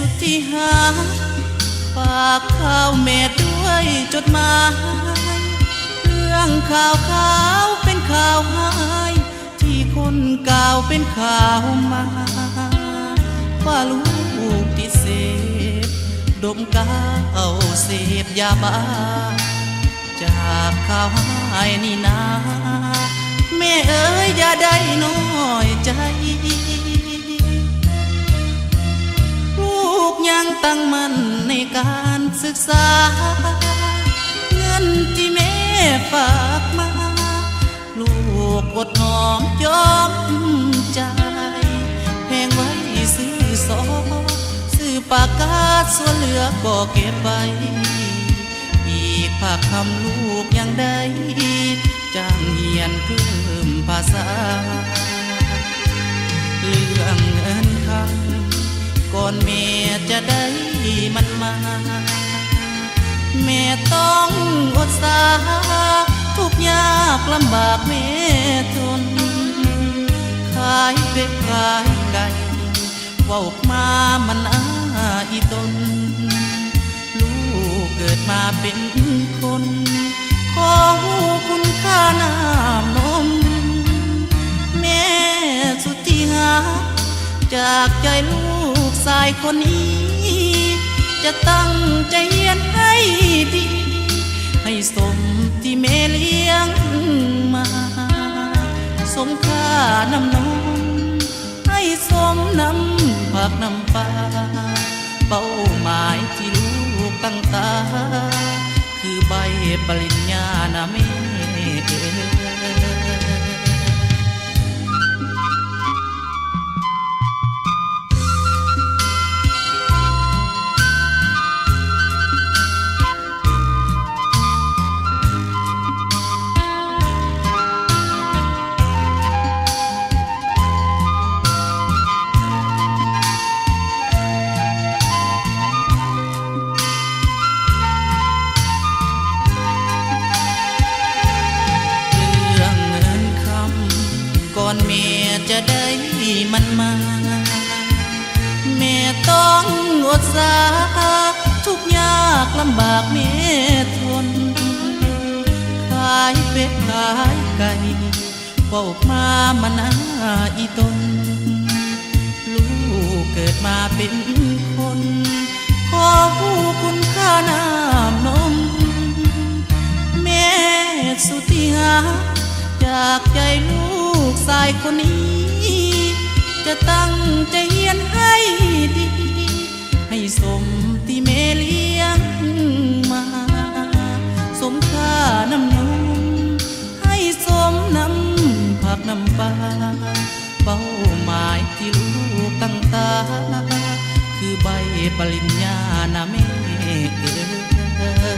สุดที่หาฝากข้าวแม่ด้วยจดหมายเรื่องข่าวขาวเป็นข่าวหายที่คนกล่าวเป็นข่าวมาว่าลูกที่เสพดมกาวเสพยาบ้าจากข่าวหายนี่นาแม่เอ๋ยอย่าได้น้อยใจลูกยังตั้งมั่นในการศึกษาเงินที่แม่ฝากมาลูกอดหอมยอมใจแพงไว้ซื้อซอซื้อปากกาส่วนเหลือก็เก็บไว้อีกภาคคำลูกยังได้จ้างเรียนเพิ่มภาษาเรื่องเงินคำก่อนแม่จะได้มันมาแม่ต้องอดสาทุกยากลำบากแม่ทนขายเป็ดขายไก่ว่าออกมามันอีตนลูกเกิดมาเป็นคนขอคุณค่าน้ำนมแม่สุดที่หาจากใจลูกชายคนนี้จะตั้งใจเรียนให้ดีให้สมที่แม่เลี้ยงมาสมค่าน้ำนมให้สมน้ำผักน้ำปลาเป้าหมายที่ลูกตั้งตาคือใบปริญญานะแม่ก่อนแม่จะได้มันมาแม่ต้องอดสาทุกยากลำบากแม่ทนขายเป็ดขายไก่ว่าออกมามันอีตนลูกเกิดมาเป็นคนขอผู้คุณค่าน้ำนมแม่สุดที่หาจากใจลูกชายคนนี้จะตั้งใจเรียนให้ดีให้สมที่แม่เลี้ยงมาสมค่าน้ำนมให้สมน้ำผักน้ำปลาเป้าหมายที่ลูกตั้งตาคือใบปริญญานะแม่เอ๋ย